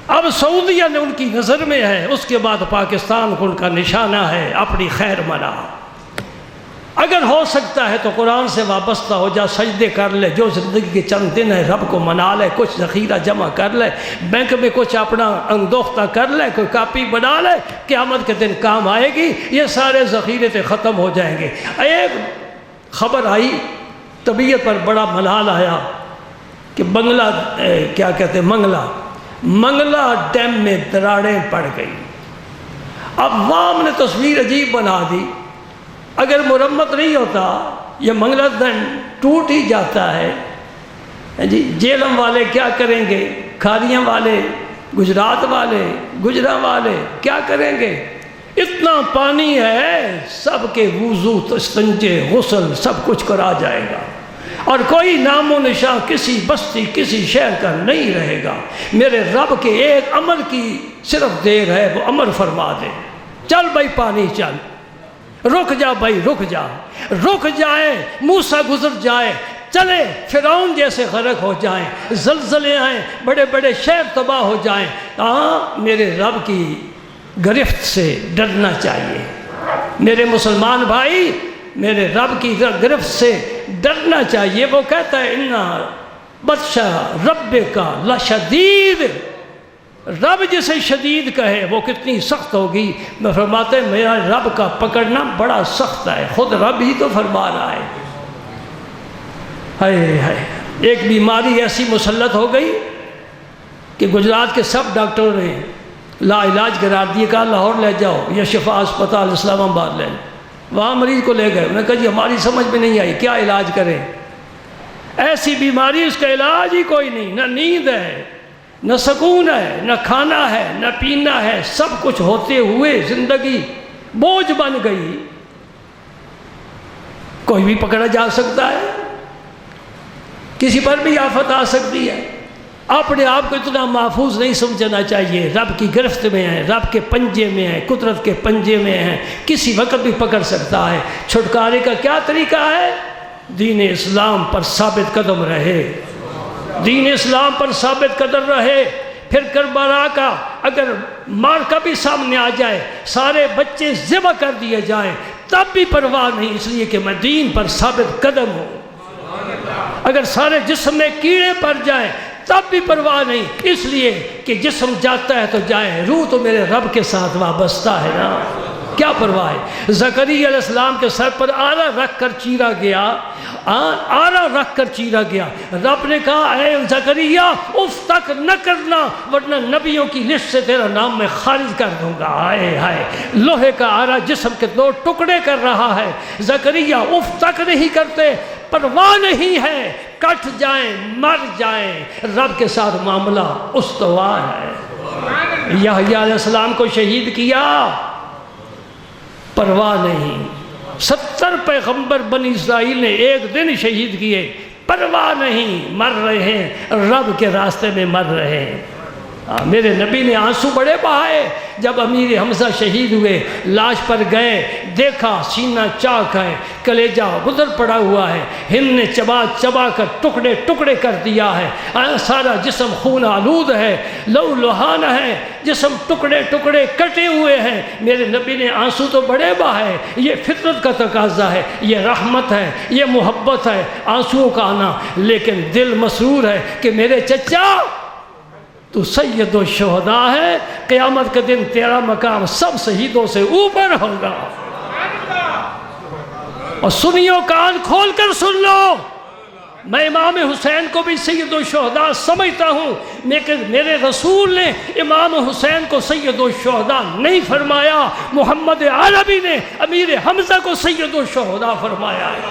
S1: اب سعودیہ نے ان کی نظر میں ہے، اس کے بعد پاکستان کو ان کا نشانہ ہے، اپنی خیر منا۔ اگر ہو سکتا ہے تو قرآن سے وابستہ ہو جا، سجدے کر لے، جو زندگی کے چند دن ہے رب کو منا لے، کچھ ذخیرہ جمع کر لے، بینک میں کچھ اپنا اندوختہ کر لے، کوئی کاپی بنا لے، قیامت کے دن کام آئے گی، یہ سارے ذخیرے تے ختم ہو جائیں گے۔ ایک خبر آئی، طبیعت پر بڑا ملال آیا کہ منگلہ ڈیم میں دراڑیں پڑ گئی۔ اب عوام نے تصویر عجیب بنا دی، اگر مرمت نہیں ہوتا یہ منگلہ ڈیم ٹوٹ ہی جاتا ہے جی، جیلم والے کیا کریں گے، کھاریاں والے، گجرات والے، گجرا والے کیا کریں گے؟ اتنا پانی ہے، سب کے وضو، استنجے، غسل سب کچھ کرا جائے گا، اور کوئی نام و نشان کسی بستی کسی شہر کا نہیں رہے گا۔ میرے رب کے ایک امر کی صرف دیر ہے، وہ امر فرما دے، چل بھائی پانی چل، رک جا بھائی، رک جا، رک جائے، موسیٰ گزر جائے، چلے فرعون جیسے غرق ہو جائیں، زلزلے آئیں، بڑے بڑے شہر تباہ ہو جائیں، میرے رب کی گرفت سے ڈرنا چاہیے۔ میرے مسلمان بھائی، میرے رب کی گرفت سے ڈرنا چاہیے۔ وہ کہتا ہے اِنَّ بطشَ رَبِّکَ لَشَدِیدٌ، رب جسے شدید کہے وہ کتنی سخت ہوگی۔ میں فرماتے ہیں میرا رب کا پکڑنا بڑا سخت ہے، خود رب ہی تو فرما رہا ہے۔ ہائے ہائے، ایک بیماری ایسی مسلط ہو گئی کہ گجرات کے سب ڈاکٹروں نے لا علاج قرار دیے، کہا لاہور لے جاؤ یا شفا اسپتال اسلام آباد لے، وہاں مریض کو لے گئے، انہوں نے کہا جی ہماری سمجھ میں نہیں آئی، کیا علاج کریں؟ ایسی بیماری اس کا علاج ہی کوئی نہیں، نہ نیند ہے، نہ سکون ہے، نہ کھانا ہے، نہ پینا ہے، سب کچھ ہوتے ہوئے زندگی بوجھ بن گئی۔ کوئی بھی پکڑا جا سکتا ہے، کسی پر بھی آفت آ سکتی ہے۔ اپنے آپ کو اتنا محفوظ نہیں سمجھنا چاہیے، رب کی گرفت میں ہے، رب کے پنجے میں ہے، قدرت کے پنجے میں ہے، کسی وقت بھی پکڑ سکتا ہے۔ چھٹکارے کا کیا طریقہ ہے؟ دین اسلام پر ثابت قدم رہے، دین اسلام پر ثابت قدم رہے۔ پھر کربلا کا اگر مارکا بھی سامنے آ جائے، سارے بچے ذبح کر دیے جائیں، تب بھی پرواہ نہیں، اس لیے کہ میں دین پر ثابت قدم ہوں۔ اگر سارے جسم میں کیڑے پڑ جائیں تب بھی پرواہ نہیں، اس لیے کہ جسم جاتا ہے تو جائے، روح تو میرے رب کے ساتھ وابستہ ہے نا، کیا پرواہ ہے؟ زکریا علیہ السلام کے سر پر آرا رکھ کر چیرا گیا، آرا رکھ کر چیرا گیا، رب نے کہا اے زکریا اف تک نہ کرنا ورنہ نبیوں کی لسٹ سے تیرا نام میں خارج کر دوں گا۔ ہائے ہائے، لوہے کا آرا جسم کے 2 ٹکڑے کر رہا ہے، زکریا اف تک نہیں کرتے، پرواہ نہیں ہے، کٹ جائیں مر جائیں، رب کے ساتھ معاملہ استوار ہے۔ یحییٰ علیہ السلام کو شہید کیا، پرواہ نہیں۔ 70 پیغمبر بنی اسرائیل نے ایک دن شہید کیے، پرواہ نہیں، مر رہے ہیں، رب کے راستے میں مر رہے ہیں۔ میرے نبی نے آنسو بڑے بہائے جب امیر حمزہ شہید ہوئے، لاش پر گئے، دیکھا سینہ چاک ہے، کلیجہ گدر پڑا ہوا ہے، ہند نے چبا چبا کر ٹکڑے ٹکڑے کر دیا ہے، سارا جسم خون آلود ہے، لہو لہان ہے، جسم ٹکڑے ٹکڑے کٹے ہوئے ہیں۔ میرے نبی نے آنسو تو بڑے بہائے، یہ فطرت کا تقاضا ہے، یہ رحمت ہے، یہ محبت ہے آنسوؤں کا آنا، لیکن دل مسرور ہے کہ میرے چچا تو سید الشہداء ہے، قیامت کے دن تیرا مقام سب شہیدوں سے اوپر ہوگا۔ اور سنیو، کان کھول کر سن لو، میں امام حسین کو بھی سید الشہداء سمجھتا ہوں، لیکن میرے رسول نے امام حسین کو سید الشہداء نہیں فرمایا، محمد عربی نے امیر حمزہ کو سید الشہداء فرمایا ہے۔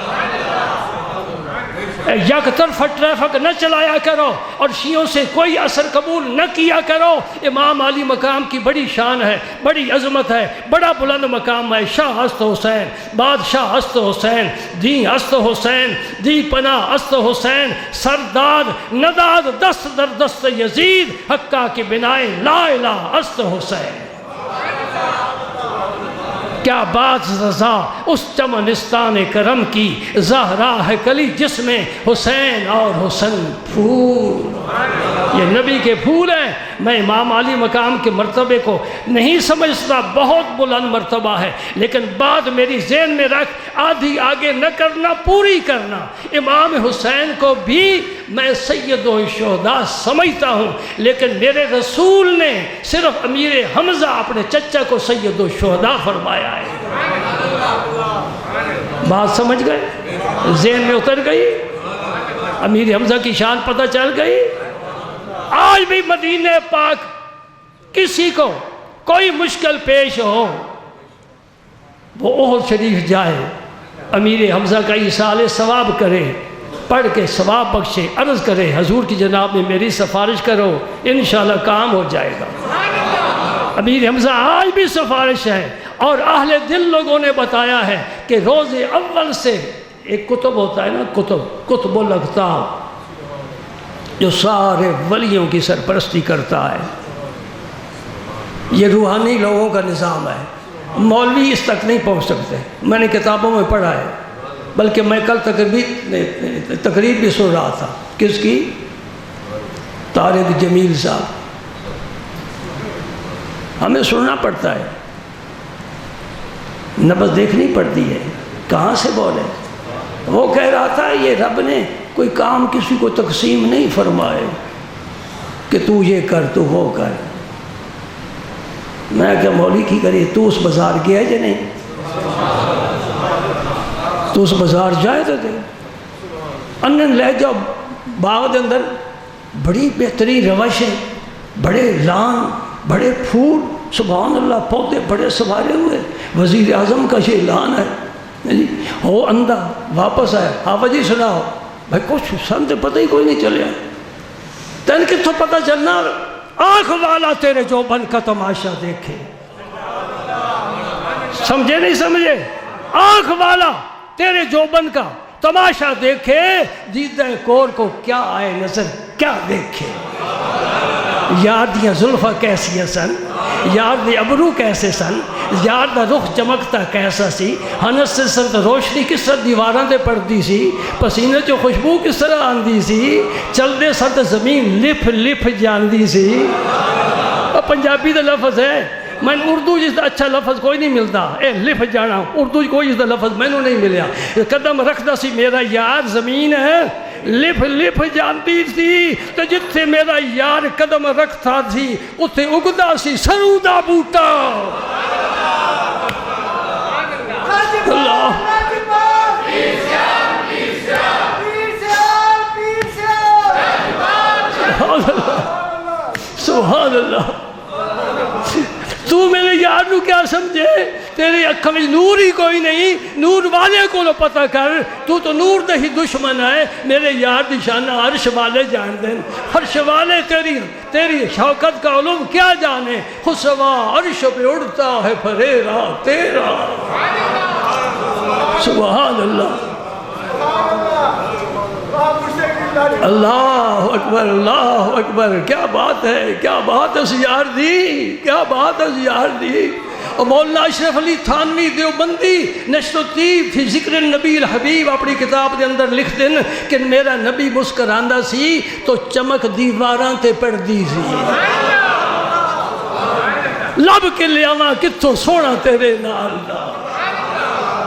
S1: یک طرف ٹریفک نہ چلایا کرو اور شیعوں سے کوئی اثر قبول نہ کیا کرو۔ امام علی مقام کی بڑی شان ہے، بڑی عظمت ہے، بڑا بلند مقام ہے۔ شاہ است حسین، بادشاہ است حسین، دین است حسین، دی پناہ است حسین، سرداد نداد دست در دست یزید، حقہ کی بنائے لا الہ است حسین۔ کیا بات رضا اس چمنستان کرم کی، زہرا ہے کلی جس میں حسین اور حسن پھول۔ یہ نبی کے پھول ہیں۔ میں امام علی مقام کے مرتبے کو نہیں سمجھتا، بہت بلند مرتبہ ہے، لیکن بات میری ذہن میں رکھ، آدھی آگے نہ کرنا، پوری کرنا۔ امام حسین کو بھی میں سید الشہداء سمجھتا ہوں، لیکن میرے رسول نے صرف امیر حمزہ اپنے چچا کو سید الشہداء فرمایا ہے۔ بات سمجھ گئے؟ ذہن میں اتر گئی؟ امیر حمزہ کی شان پتہ چل گئی؟ آج بھی مدینہ پاک کسی کو کوئی مشکل پیش ہو، وہ احد شریف جائے، امیر حمزہ کا ایصال ثواب کرے، پڑھ کے ثواب بخشے، عرض کرے حضور کی جناب میں میری سفارش کرو، انشاءاللہ کام ہو جائے گا۔ امیر حمزہ آج بھی سفارش ہے، اور اہل دل لوگوں نے بتایا ہے کہ روز اول سے ایک کتب ہوتا ہے نا، کتب الاقطاب، جو سارے ولیوں کی سرپرستی کرتا ہے۔ یہ روحانی لوگوں کا نظام ہے، مولوی اس تک نہیں پہنچ سکتے۔ میں نے کتابوں میں پڑھا ہے، بلکہ میں کل تقریر بھی سن رہا تھا، کس کی؟ طارق جمیل صاحب۔ ہمیں سننا پڑتا ہے، نبض دیکھنی پڑتی ہے، کہاں سے بولے۔ وہ کہہ رہا تھا یہ رب نے کوئی کام کسی کو تقسیم نہیں فرمائے کہ تو یہ کر تو وہ کر۔ میں کیا مولوی کی کری، تو اس بازار گیا ہے یا نہیں؟ تو اس بازار جائے تو دے انن لے جاؤ، باغ دے اندر بڑی بہترین روش ہے، بڑے لان، بڑے پھول، سبحان اللہ، پودے بڑے سنوارے ہوئے، وزیر اعظم کا یہ اعلان ہے جی، ہو اندھا واپس آئے، ہاں جی سناؤ۔ بھائی کچھ سمجھے پتہ ہی کوئی نہیں چلیا، تین کتوں پتہ چلنا؟ آنکھ والا تیرے جو بن کا تماشا دیکھے، سمجھے نہیں سمجھے؟ آنکھ والا تیرے جو بن کا تماشا دیکھے، دیدہ کور کو کیا آئے نظر کیا دیکھے۔ یار دیاں زلفہ کیسی سن، یار دی ابرو کیسے سن، یار دا رخ چمکتا کیسا سی، ہنس سے سرد روشنی کس طرح دیواراں دے پڑتی سی، پسینے جو خوشبو کس طرح آندی سی، چل دے سرد زمین لف لف جاندی سی۔ اور پنجابی دا لفظ ہے، میں اردو جس دا اچھا لفظ کوئی نہیں ملتا، اے لف جانا، اردو کوئی جس دا لفظ میں نے نہیں ملیا۔ قدم رکھدا سی میرا یار زمین ہے، لف لف جانتی تھی، تو جتھے میرا یار قدم رکھتا تھی اتھے اگدا سی سرو دا بوٹا۔ اللہ سبحان اللہ۔ تو میرے یار نو کیا سمجھے؟ تیرے اکھاں میں نور ہی کوئی نہیں، نور والے کو لو پتہ کر، تو نور دے ہی دشمن ہے۔ میرے یار دی شان عرش والے جان دیں، عرش والے تیری شوکت کا علم کیا جانے، خسوا عرش پہ اڑتا ہے پھریرا تیرا۔ سبحان اللہ، اللہ اکبر، اللہ اکبر۔ کیا بات ہے، کیا بات ہے اس یار دی، کیا بات ہے اس یار دی۔ اور مولانا اشرف علی تھانوی دیوبندی نشر و طیب فی ذکر النبی الحبیب اپنی کتاب دے اندر لکھ دیں کہ میرا نبی مسکراندہ سی تو چمک دیواراں تے پڑدی سی۔ لب کے لے آواں کتھوں سونا تیرے نال دا،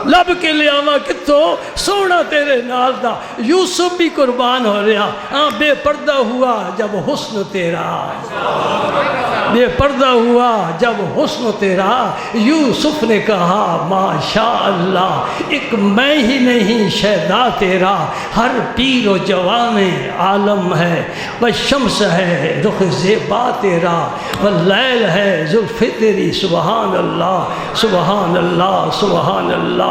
S1: لب کے لے آواں کتھوں سونا تیرے نال دا۔ یوسف بھی قربان ہو رہا، ہاں بے پردہ ہوا جب حسن تیرا، بے پردہ ہوا جب حسن تیرا۔ یوسف نے کہا ماشاءاللہ ایک میں ہی نہیں شیدا تیرا، ہر پیر و جوان عالم ہے، والشمس ہے رخ زیبا تیرا، واللیل ہے زلف تیری۔ سبحان اللہ، سبحان اللہ، سبحان اللہ۔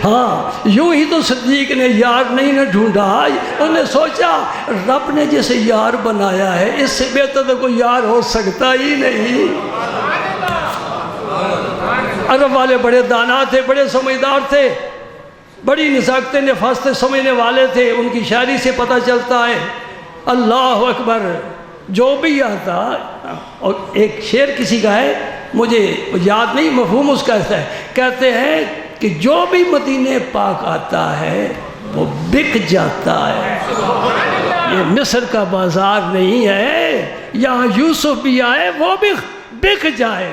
S1: ہاں یوں ہی تو صدیق نے یار نہیں نہ ڈھونڈا، انہوں نے سوچا رب نے جیسے یار بنایا ہے اس سے بہتر تو کوئی یار ہو سکتا ہی نہیں۔ عرب والے بڑے دانا تھے، بڑے سمجھدار تھے، بڑی نزاکتیں نفاستیں سمجھنے والے تھے، ان کی شاعری سے پتہ چلتا ہے۔ اللہ اکبر، جو بھی آتا، اور ایک شعر کسی کا ہے مجھے یاد نہیں مفہوم اس کا ایسا ہے، کہتے ہیں کہ جو بھی مدینہ پاک آتا ہے وہ بک جاتا ہے۔ یہ مصر کا بازار نہیں ہے، یہاں یوسف بھی آئے وہ بھی بک جائے۔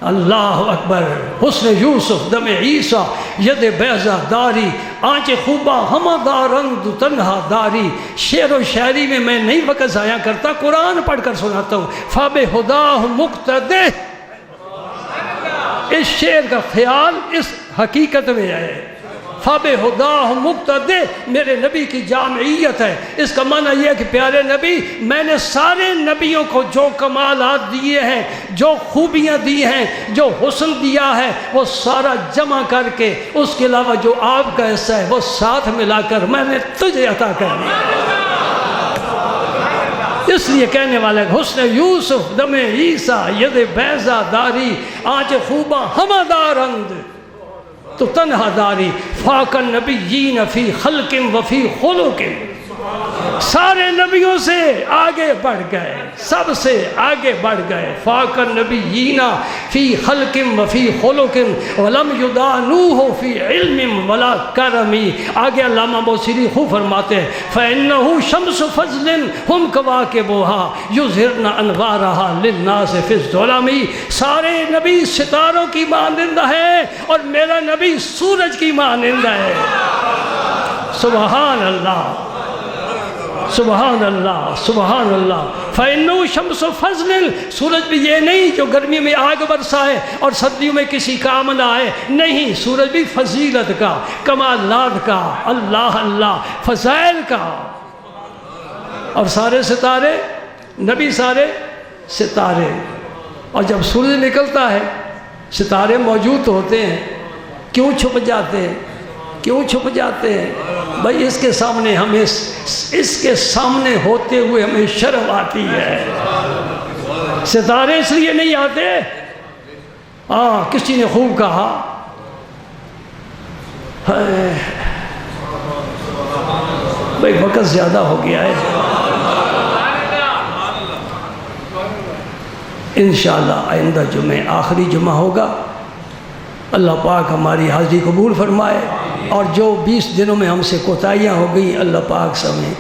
S1: اللہ اکبر۔ حسن یوسف دم عیسیٰ ید بیضا داری، آنچ خوبہ ہمہ دارند تنہا داری۔ شعر و شاعری میں نہیں وقت ضائع کرتا، قرآن پڑھ کر سناتا ہوں۔ فاب خدا مقتدے، اس شعر کا خیال اس حقیقت میں ہے۔ فاب خدا مقتدے میرے نبی کی جامعیت ہے۔ اس کا معنی یہ ہے کہ پیارے نبی، میں نے سارے نبیوں کو جو کمالات دیے ہیں، جو خوبیاں دی ہیں، جو حسن دیا ہے، وہ سارا جمع کر کے اس کے علاوہ جو آپ کا حصہ ہے وہ ساتھ ملا کر میں نے تجھے عطا کر دیا۔ اس لیے کہنے والا ہے حسن یوسف دم عیسیٰ ید بیضا داری، آنچ خوبہ ہمہ دارند تو تنہا داری۔ فاق النبیین فی خلق و فی خلق، سارے نبیوں سے آگے بڑھ گئے، سب سے آگے بڑھ گئے۔ فاق النبیین فی خلق و فی خلق ولم یدانوہ فی علم ولا کرم۔ آگے علامہ بوصیری خوب فرماتے ہیں فإنہ شمس فضل ہم کواکبھا یظہرن انوارہا للناس فی الظلم۔ سارے نبی ستاروں کی مانند ہے اور میرا نبی سورج کی مانند ہے۔ سبحان اللہ، سبحان اللہ، سبحان اللہ۔ فَإِنَّهُ شَمْسُ فَضْلٍ، سورج بھی یہ نہیں جو گرمی میں آگ برسائے اور سردیوں میں کسی کام نہ آئے، نہیں، سورج بھی فضیلت کا، کمالات کا، اللہ اللہ، فضائل کا۔ اور سارے ستارے، نبی سارے ستارے، اور جب سورج نکلتا ہے ستارے موجود ہوتے ہیں، کیوں چھپ جاتے ہیں؟ کیوں چھپ جاتے ہیں؟ بھائی اس کے سامنے ہمیں، اس کے سامنے ہوتے ہوئے ہمیں شرم آتی ہے۔ ستارے اس لیے نہیں آتے، کسی نے خوب کہا بھائی وقت زیادہ ہو گیا ہے، انشاءاللہ آئندہ جمعہ آخری جمعہ ہوگا، اللہ پاک ہماری حاضری قبول فرمائے، اور جو 20 دنوں میں ہم سے کوتاہیاں ہو گئی اللہ پاک سمیں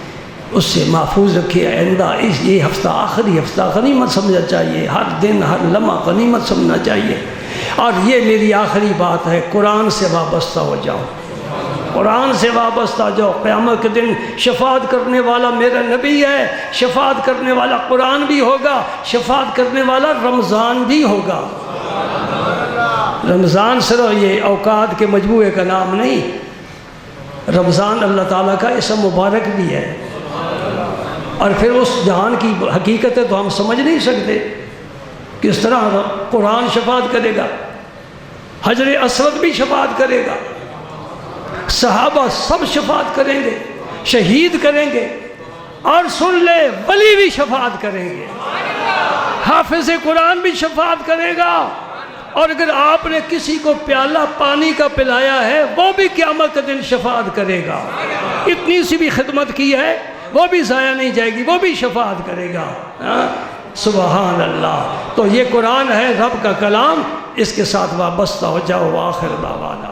S1: اس سے محفوظ رکھے۔ آئندہ یہ ہفتہ آخری ہفتہ غنیمت سمجھنا چاہیے، ہر دن ہر لمحہ غنیمت سمجھنا چاہیے۔ اور یہ میری آخری بات ہے، قرآن سے وابستہ ہو جاؤ، قرآن سے وابستہ جاؤ۔ قیامت کے دن شفاعت کرنے والا میرا نبی ہے، شفاعت کرنے والا قرآن بھی ہوگا، شفاعت کرنے والا رمضان بھی ہوگا۔ رمضان صرف یہ اوقات کے مجموعے کا نام نہیں، رمضان اللہ تعالیٰ کا اسم مبارک بھی ہے، اور پھر اس جہان کی حقیقت ہے تو ہم سمجھ نہیں سکتے کس طرح قرآن شفاعت کرے گا، حجر اسود بھی شفاعت کرے گا، صحابہ سب شفاعت کریں گے، شہید کریں گے، اور سن لے ولی بھی شفاعت کریں گے، حافظ قرآن بھی شفاعت کرے گا، اور اگر آپ نے کسی کو پیالہ پانی کا پلایا ہے وہ بھی قیامت کے دن شفاعت کرے گا۔ اتنی سی بھی خدمت کی ہے وہ بھی ضائع نہیں جائے گی، وہ بھی شفاعت کرے گا۔ سبحان اللہ۔ تو یہ قرآن ہے رب کا کلام، اس کے ساتھ وابستہ ہو جاؤ۔ آخر دعوانا